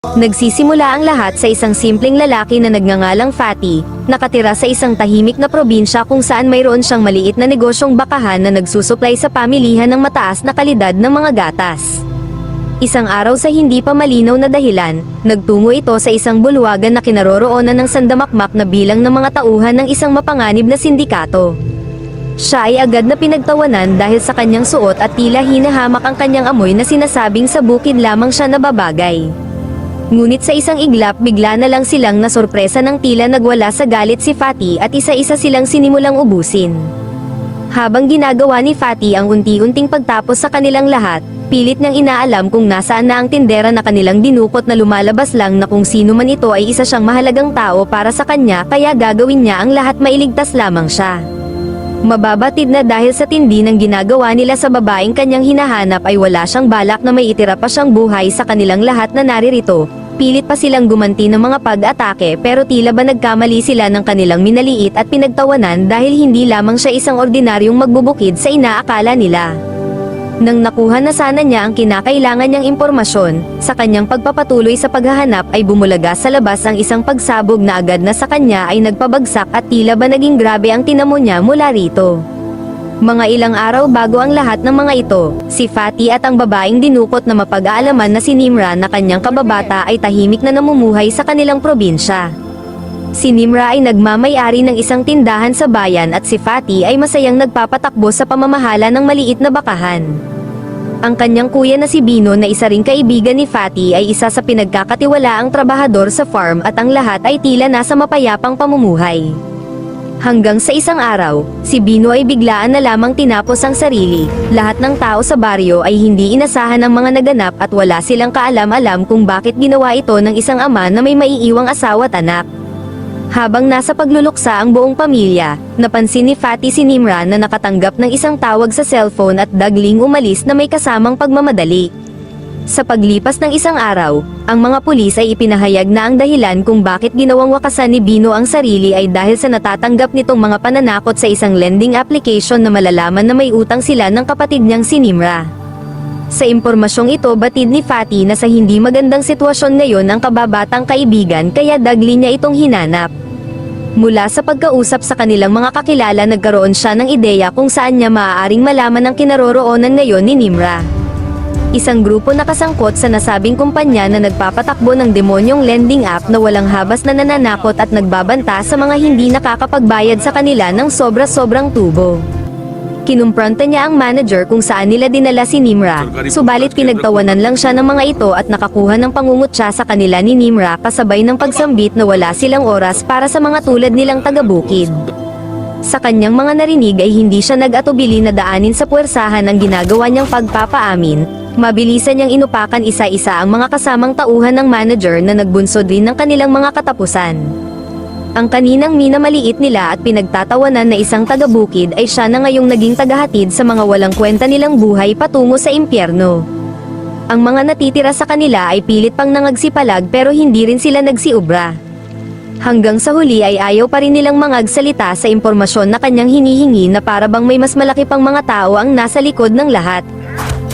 Nagsisimula ang lahat sa isang simpleng lalaki na nagngangalang Fatty, nakatira sa isang tahimik na probinsya kung saan mayroon siyang maliit na negosyong bakahan na nagsusuplay sa pamilihan ng mataas na kalidad ng mga gatas. Isang araw sa hindi pa malinaw na dahilan, nagtungo ito sa isang bulwagan na kinaroroonan ng sandamakmak na bilang ng mga tauhan ng isang mapanganib na sindikato. Siya ay agad na pinagtawanan dahil sa kanyang suot at tila hinahamak ang kanyang amoy na sinasabing sa bukid lamang siya nababagay. Ngunit sa isang iglap bigla na lang silang nasorpresa ng tila nagwala sa galit si Fatty at isa-isa silang sinimulang ubusin. Habang ginagawa ni Fatty ang unti-unting pagtapos sa kanilang lahat, pilit niyang inaalam kung nasaan na ang tindera na kanilang dinukot na lumalabas lang na kung sino man ito ay isa siyang mahalagang tao para sa kanya kaya gagawin niya ang lahat mailigtas lamang siya. Mababatid na dahil sa tindi ng ginagawa nila sa babaeng kanyang hinahanap ay wala siyang balak na may itira pa siyang buhay sa kanilang lahat na naririto. Pilit pa silang gumanti ng mga pag-atake pero tila ba nagkamali sila ng kanilang minaliit at pinagtawanan dahil hindi lamang siya isang ordinaryong magbubukid sa inaakala nila. Nang nakuha na sana niya ang kinakailangan niyang impormasyon, sa kanyang pagpapatuloy sa paghahanap ay bumulaga sa labas ang isang pagsabog na agad na sa kanya ay nagpabagsak at tila ba naging grabe ang tinamo niya mula rito. Mga ilang araw bago ang lahat ng mga ito, si Fatty at ang babaeng dinukot na mapag-aalaman na si Nimra na kanyang kababata ay tahimik na namumuhay sa kanilang probinsya. Si Nimra ay nagmamay-ari ng isang tindahan sa bayan at si Fatty ay masayang nagpapatakbo sa pamamahala ng maliit na bakahan. Ang kanyang kuya na si Bino na isa ring kaibigan ni Fatty ay isa sa pinagkakatiwalaang trabahador sa farm at ang lahat ay tila nasa mapayapang pamumuhay. Hanggang sa isang araw, si Bino ay biglaan na lamang tinapos ang sarili. Lahat ng tao sa baryo ay hindi inasahan ng mga naganap at wala silang kaalam-alam kung bakit ginawa ito ng isang ama na may maiiwang asawa at anak. Habang nasa pagluluksa ang buong pamilya, napansin ni Fatty si Nimra na nakatanggap ng isang tawag sa cellphone at dagling umalis na may kasamang pagmamadali. Sa paglipas ng isang araw, ang mga pulis ay ipinahayag na ang dahilan kung bakit ginawang wakasan ni Bino ang sarili ay dahil sa natatanggap nitong mga pananakot sa isang lending application na malalaman na may utang sila ng kapatid niyang si Nimra. Sa impormasyong ito batid ni Fatty na sa hindi magandang sitwasyon ngayon ang kababatang kaibigan kaya dagli niya itong hinanap. Mula sa pagkausap sa kanilang mga kakilala nagkaroon siya ng ideya kung saan niya maaaring malaman ang kinaroroonan ngayon ni Nimra. Isang grupo na kasangkot sa nasabing kumpanya na nagpapatakbo ng demonyong lending app na walang habas na nananakot at nagbabanta sa mga hindi nakakapagbayad sa kanila ng sobra-sobrang tubo. Kinumpronta niya ang manager kung saan nila dinala si Nimra, subalit pinagtawanan lang siya ng mga ito at nakakuha ng pangungutya sa kanila ni Nimra kasabay ng pagsambit na wala silang oras para sa mga tulad nilang taga-bukid. Sa kanyang mga narinig ay hindi siya nag-atubili na daanin sa puwersahan ang ginagawa niyang pagpapaamin. Mabilisan niyang inupakan isa-isa ang mga kasamang tauhan ng manager na nagbunsod rin ng kanilang mga katapusan. Ang kaninang minamaliit nila at pinagtatawanan na isang taga-bukid ay siya na ngayong naging tagahatid sa mga walang kwenta nilang buhay patungo sa impyerno. Ang mga natitira sa kanila ay pilit pang nangagsipalag pero hindi rin sila nagsiubra. Hanggang sa huli ay ayaw pa rin nilang mangagsalita sa impormasyon na kanyang hinihingi na para bang may mas malaki pang mga tao ang nasa likod ng lahat.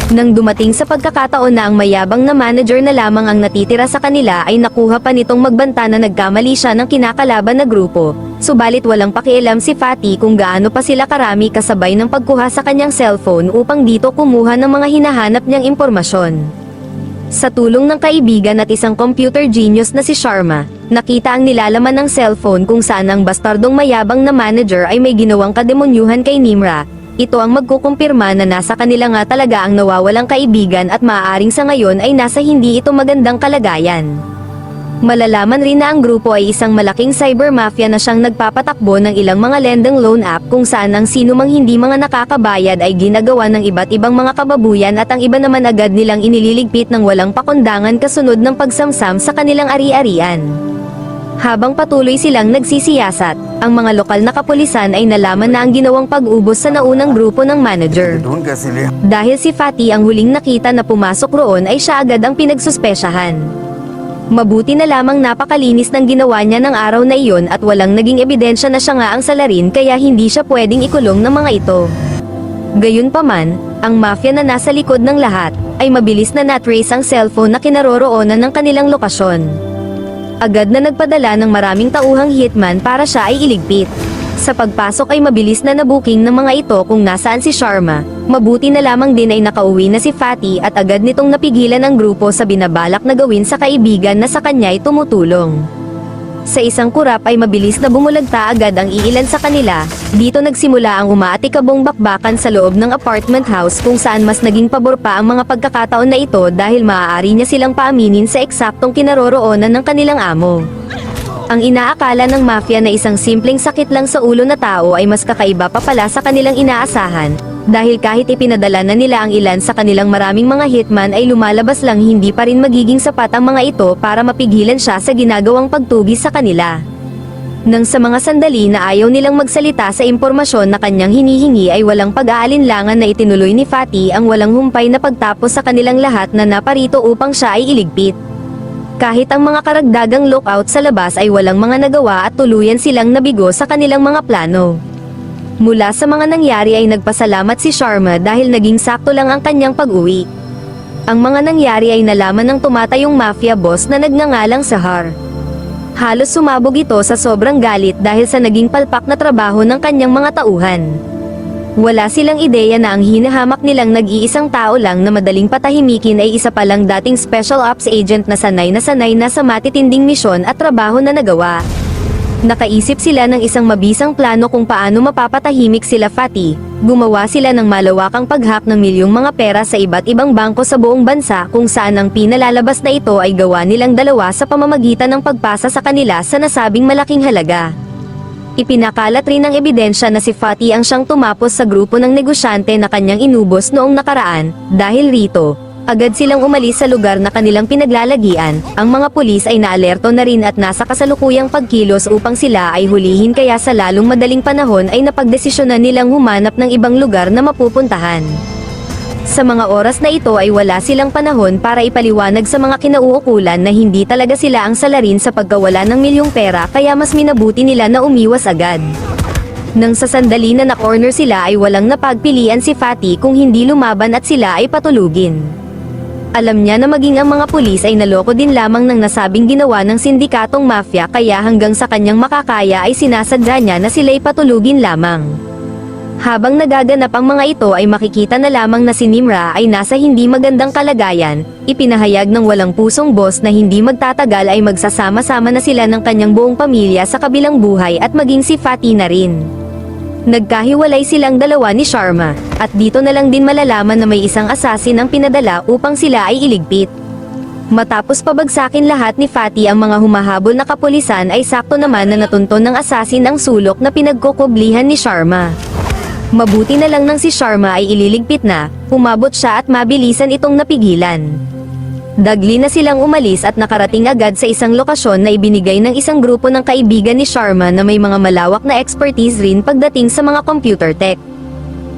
Nang dumating sa pagkakataon na ang mayabang na manager na lamang ang natitira sa kanila ay nakuha pa nitong magbanta na nagkamali siya ng kinakalaban na grupo, subalit walang pakialam si Fatty kung gaano pa sila karami kasabay ng pagkuha sa kanyang cellphone upang dito kumuha ng mga hinahanap niyang impormasyon. Sa tulong ng kaibigan at isang computer genius na si Sharma, nakita ang nilalaman ng cellphone kung saan ang bastardong mayabang na manager ay may ginawang kademonyuhan kay Nimra. Ito ang magkukumpirma na nasa kanila nga talaga ang nawawalang kaibigan at maaaring sa ngayon ay nasa hindi ito magandang kalagayan. Malalaman rin na ang grupo ay isang malaking cyber mafia na siyang nagpapatakbo ng ilang mga lending loan app kung saan ang sino mang hindi mga nakakabayad ay ginagawa ng iba't ibang mga kababuyan at ang iba naman agad nilang inililigpit ng walang pakundangan kasunod ng pagsamsam sa kanilang ari-arian. Habang patuloy silang nagsisiyasat, ang mga lokal na kapulisan ay nalaman na ang ginawang pag-ubos sa naunang grupo ng manager. Dahil si Fatty ang huling nakita na pumasok roon ay siya agad ang pinagsuspesyahan. Mabuti na lamang napakalinis ng ginawa niya ng araw na iyon at walang naging ebidensya na siya nga ang salarin kaya hindi siya pwedeng ikulong ng mga ito. Gayunpaman, Ang mafia na nasa likod ng lahat, ay mabilis na natrace ang cellphone na kinaroroonan ng kanilang lokasyon. Agad na nagpadala ng maraming tauhang hitman para siya ay iligpit. Sa pagpasok ay mabilis na nabuking ng mga ito kung nasaan si Sharma. Mabuti na lamang din ay nakauwi na si Fatty at agad nitong napigilan ang grupo sa binabalak na gawin sa kaibigan na sa kanya ay tumutulong. Sa isang kurap ay mabilis na bumulagta agad ang iilan sa kanila. Dito nagsimula ang umaatikabong bakbakan sa loob ng apartment house kung saan mas naging pabor pa ang mga pagkakataon na ito dahil maaari niya silang paaminin sa eksaktong kinaroroonan ng kanilang amo. Ang inaakala ng mafia na isang simpleng sakit lang sa ulo na tao ay mas kakaiba pa pala sa kanilang inaasahan. Dahil kahit ipinadala na nila ang ilan sa kanilang maraming mga hitman ay lumalabas lang hindi pa rin magiging sapat ang mga ito para mapigilan siya sa ginagawang pagtugis sa kanila. Nang sa mga sandali na ayaw nilang magsalita sa impormasyon na kanyang hinihingi ay walang pag-aalinlangan na itinuloy ni Fatty ang walang humpay na pagtapos sa kanilang lahat na naparito upang siya ay iligpit. Kahit ang mga karagdagang lookout sa labas ay walang mga nagawa at tuluyan silang nabigo sa kanilang mga plano. Mula sa mga nangyari ay nagpasalamat si Sharma dahil naging sakto lang ang kanyang pag-uwi. Ang mga nangyari ay nalaman ng tumatayong mafia boss na nagngangalang Sahar. Halos sumabog ito sa sobrang galit dahil sa naging palpak na trabaho ng kanyang mga tauhan. Wala silang ideya na ang hinahamak nilang nag-iisang tao lang na madaling patahimikin ay isa palang dating special ops agent na sanay na sa matitinding misyon at trabaho na nagawa. Nakaisip sila ng isang mabisang plano kung paano mapapatahimik sila Fatty. Gumawa sila ng malawakang pag-hack ng milyong mga pera sa iba't ibang bangko sa buong bansa kung saan ang pinalalabas na ito ay gawa nilang dalawa sa pamamagitan ng pagpasa sa kanila sa nasabing malaking halaga. Ipinakalat rin ng ebidensya na si Fatty ang siyang tumapos sa grupo ng negosyante na kanyang inubos noong nakaraan. Dahil rito, agad silang umalis sa lugar na kanilang pinaglalagian. Ang mga pulis ay naalerto na rin at nasa kasalukuyang pagkilos upang sila ay hulihin kaya sa lalong madaling panahon ay napagdesisyonan nilang humanap ng ibang lugar na mapupuntahan. Sa mga oras na ito ay wala silang panahon para ipaliwanag sa mga kinauukulan na hindi talaga sila ang salarin sa pagkawala ng milyong pera kaya mas minabuti nila na umiwas agad. Nang sa sandali na na-corner sila ay walang napagpilian si Fatty kung hindi lumaban at sila ay patulugin. Alam niya na maging ang mga pulis ay naloko din lamang ng nasabing ginawa ng sindikatong mafia kaya hanggang sa kanyang makakaya ay sinasadya niya na sila'y patulugin lamang. Habang nagaganap ang mga ito ay makikita na lamang na si Nimra ay nasa hindi magandang kalagayan. Ipinahayag ng walang pusong boss na hindi magtatagal ay magsasama-sama na sila ng kanyang buong pamilya sa kabilang buhay at maging si Fatty na rin. Nagkahiwalay silang dalawa ni Sharma, at dito na lang din malalaman na may isang assassin ang pinadala upang sila ay iligpit. Matapos pabagsakin lahat ni Fatty ang mga humahabol na kapulisan ay sakto naman na natunton ng assassin ang sulok na pinagkukublihan ni Sharma. Mabuti na lang nang si Sharma ay ililigpit na, umabot siya at mabilisan itong napigilan. Dagli na silang umalis at nakarating agad sa isang lokasyon na ibinigay ng isang grupo ng kaibigan ni Sharma na may mga malawak na expertise rin pagdating sa mga computer tech.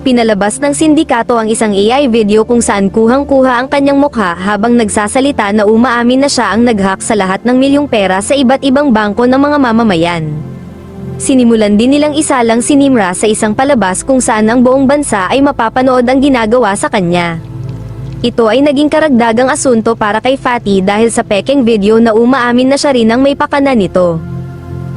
Pinalabas ng sindikato ang isang AI video kung saan kuhang-kuha ang kanyang mukha habang nagsasalita na umaamin na siya ang nag-hack sa lahat ng milyong pera sa iba't ibang bangko ng mga mamamayan. Sinimulan din nilang isalang si Nimra sa isang palabas kung saan ang buong bansa ay mapapanood ang ginagawa sa kanya. Ito ay naging karagdagang asunto para kay Fatty dahil sa pekeng video na umaamin na siya rin ang may pakana nito.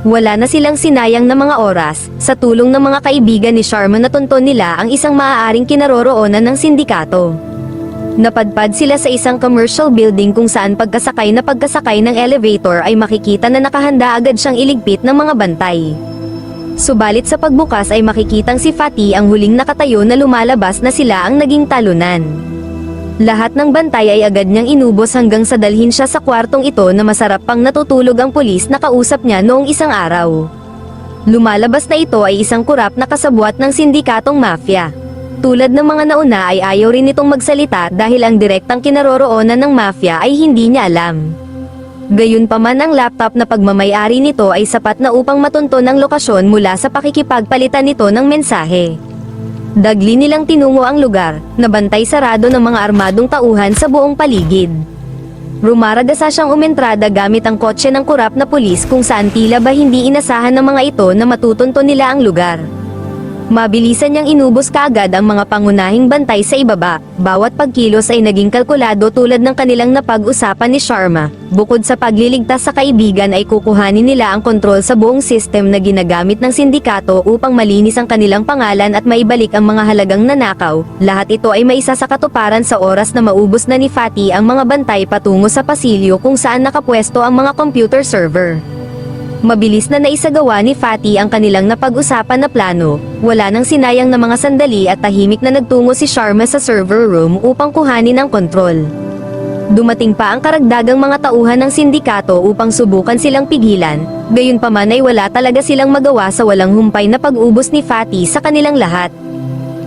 Wala na silang sinayang na mga oras, sa tulong ng mga kaibigan ni Sharma natunton nila ang isang maaaring kinaroroonan ng sindikato. Napadpad sila sa isang commercial building kung saan pagkasakay ng elevator ay makikita na nakahanda agad siyang iligpit ng mga bantay. Subalit sa pagbukas ay makikitang si Fatty ang huling nakatayo na lumalabas na sila ang naging talunan. Lahat ng bantay ay agad niyang inubos hanggang sa dalhin siya sa kwartong ito na masarap pang natutulog ang pulis na kausap niya noong isang araw. Lumalabas na ito ay isang kurap na kasabwat ng sindikatong mafia. Tulad ng mga nauna ay ayaw rin itong magsalita dahil ang direktang kinaroroonan ng mafia ay hindi niya alam. Gayunpaman ang laptop na pagmamayari nito ay sapat na upang matunton ang lokasyon mula sa pakikipagpalitan nito ng mensahe. Dagli nilang tinungo ang lugar, na bantay sarado ng mga armadong tauhan sa buong paligid. Rumaragasa siyang umentrada gamit ang kotse ng kurap na pulis kung saan tila ba hindi inasahan ng mga ito na matutunton nila ang lugar. Mabilisan niyang inubos kaagad ang mga pangunahing bantay sa ibaba. Bawat pagkilos ay naging kalkulado tulad ng kanilang napag-usapan ni Sharma. Bukod sa pagliligtas sa kaibigan ay kukuhanin nila ang kontrol sa buong system na ginagamit ng sindikato upang malinis ang kanilang pangalan at maibalik ang mga halagang nanakaw. Lahat ito ay maisa sa katuparan sa oras na maubos na ni Fatty ang mga bantay patungo sa pasilyo kung saan nakapwesto ang mga computer server. Mabilis na naisagawa ni Fatty ang kanilang napag-usapan na plano. Wala nang sinayang na mga sandali at tahimik na nagtungo si Sharma sa server room upang kuhanin ang kontrol. Dumating pa ang karagdagang mga tauhan ng sindikato upang subukan silang pigilan, gayunpaman ay wala talaga silang magawa sa walang humpay na pag-ubos ni Fatty sa kanilang lahat.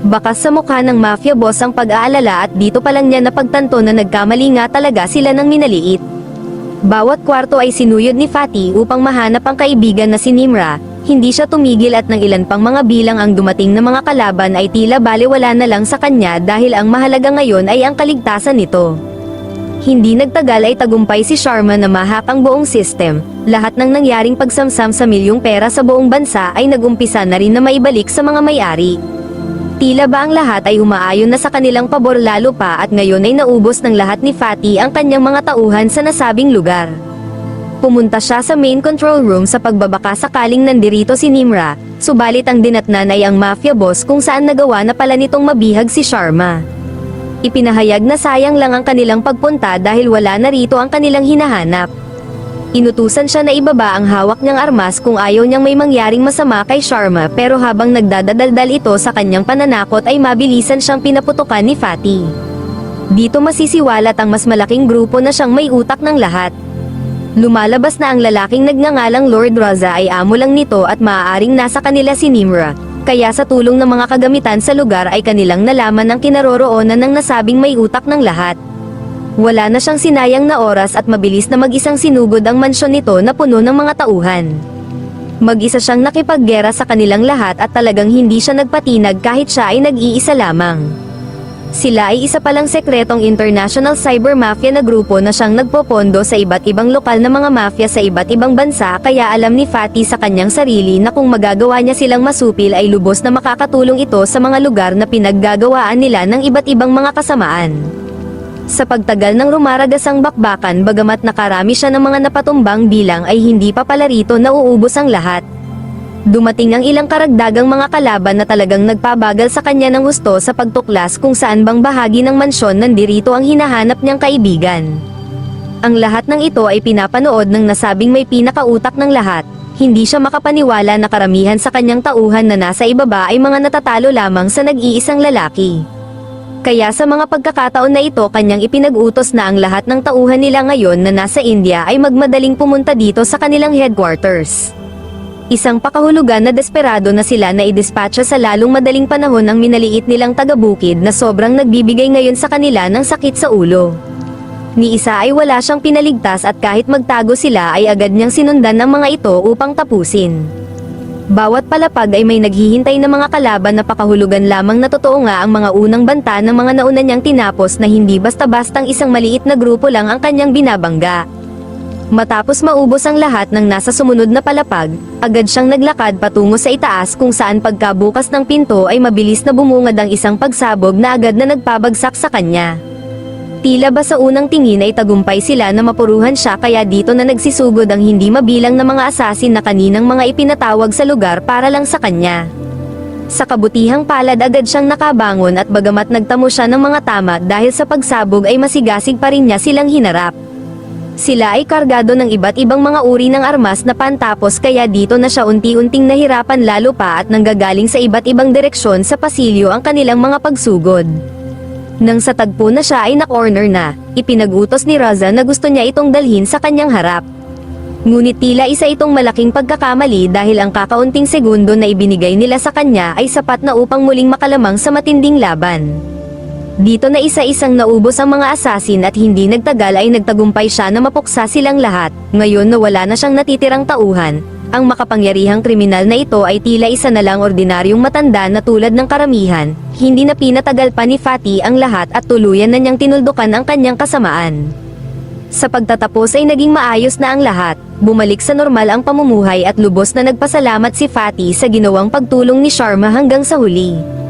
Bakas sa mukha ng mafia boss ang pag-aalala at dito pa lang niya napagtanto na nagkamali nga talaga sila ng minaliit. Bawat kwarto ay sinuyod ni Fatty upang mahanap ang kaibigan na si Nimra. Hindi siya tumigil at ng ilan pang mga bilang ang dumating na mga kalaban ay tila balewala na lang sa kanya dahil ang mahalaga ngayon ay ang kaligtasan nito. Hindi nagtagal ay tagumpay si Sharma na mahak ang buong system. Lahat ng nangyaring pagsamsam sa milyong pera sa buong bansa ay nagumpisa na rin na maibalik sa mga may-ari. Tila ba ang lahat ay umaayon na sa kanilang pabor lalo pa at ngayon ay naubos ng lahat ni Fatty ang kanyang mga tauhan sa nasabing lugar. Pumunta siya sa main control room sa pagbabaka sakaling nandirito si Nimra, subalit ang dinatnan ay ang mafia boss kung saan nagawa na pala nitong mabihag si Sharma. Ipinahayag na sayang lang ang kanilang pagpunta dahil wala na rito ang kanilang hinahanap. Inutusan siya na ibaba ang hawak niyang armas kung ayaw niyang may mangyaring masama kay Sharma pero habang nagdadadaldal ito sa kanyang pananakot ay mabilisan siyang pinaputukan ni Fatty. Dito masisiwalat ang mas malaking grupo na siyang may utak ng lahat. Lumalabas na ang lalaking nagngangalang Lord Raza ay amo lang nito at maaaring nasa kanila si Nimra, kaya sa tulong ng mga kagamitan sa lugar ay kanilang nalaman ang kinaroroonan ng nasabing may utak ng lahat. Wala na siyang sinayang na oras at mabilis na mag-isang sinugod ang mansyon nito na puno ng mga tauhan. Mag-isa siyang nakipaggera sa kanilang lahat at talagang hindi siya nagpatinag kahit siya ay nag-iisa lamang. Sila ay isa palang sekretong international cyber mafia na grupo na siyang nagpopondo sa iba't ibang lokal na mga mafia sa iba't ibang bansa kaya alam ni Fatty sa kanyang sarili na kung magagawa niya silang masupil ay lubos na makakatulong ito sa mga lugar na pinaggagawaan nila ng iba't ibang mga kasamaan. Sa pagtagal ng rumaragasang bakbakan bagamat nakarami siya ng mga napatumbang bilang ay hindi pa pala rito nauubos ang lahat. Dumating ang ilang karagdagang mga kalaban na talagang nagpabagal sa kanya ng husto sa pagtuklas kung saan bang bahagi ng mansyon nandirito ang hinahanap niyang kaibigan. Ang lahat ng ito ay pinapanood ng nasabing may pinakautak ng lahat. Hindi siya makapaniwala na karamihan sa kanyang tauhan na nasa ibaba ay mga natatalo lamang sa nag-iisang lalaki. Kaya sa mga pagkakataon na ito kanyang ipinag-utos na ang lahat ng tauhan nila ngayon na nasa India ay magmadaling pumunta dito sa kanilang headquarters. Isang pakahulugan na desperado na sila na idispatcha sa lalong madaling panahon ng minaliit nilang taga-bukid na sobrang nagbibigay ngayon sa kanila ng sakit sa ulo. Ni isa ay wala siyang pinaligtas at kahit magtago sila ay agad niyang sinundan ng mga ito upang tapusin. Bawat palapag ay may naghihintay na mga kalaban na pakahulugan lamang na totoo nga ang mga unang banta ng mga nauna niyang tinapos na hindi basta-bastang isang maliit na grupo lang ang kanyang binabangga. Matapos maubos ang lahat ng nasa sumunod na palapag, agad siyang naglakad patungo sa itaas kung saan pagkabukas ng pinto ay mabilis na bumungad ang isang pagsabog na agad na nagpabagsak sa kanya. Tila ba sa unang tingin ay tagumpay sila na mapuruhan siya kaya dito na nagsisugod ang hindi mabilang na mga asasin na kaninang mga ipinatawag sa lugar para lang sa kanya. Sa kabutihang palad agad siyang nakabangon at bagamat nagtamo siya ng mga tama dahil sa pagsabog ay masigasig pa rin niya silang hinarap. Sila ay kargado ng iba't ibang mga uri ng armas na pantapos kaya dito na siya unti-unting nahirapan lalo pa at nanggagaling sa iba't ibang direksyon sa pasilyo ang kanilang mga pagsugod. Nang sa tagpo na siya ay na-corner na, ipinag-utos ni Raza na gusto niya itong dalhin sa kanyang harap. Ngunit tila isa itong malaking pagkakamali dahil ang kakaunting segundo na ibinigay nila sa kanya ay sapat na upang muling makalamang sa matinding laban. Dito na isa-isang naubos ang mga asasin at hindi nagtagal ay nagtagumpay siya na mapuksa silang lahat. Ngayon na wala na siyang natitirang tauhan, ang makapangyarihang kriminal na ito ay tila isa na lang ordinaryong matanda na tulad ng karamihan. Hindi na pinatagal pa ni Fatty ang lahat at tuluyan na niyang tinuldukan ang kanyang kasamaan. Sa pagtatapos ay naging maayos na ang lahat, bumalik sa normal ang pamumuhay at lubos na nagpasalamat si Fatty sa ginawang pagtulong ni Sharma hanggang sa huli.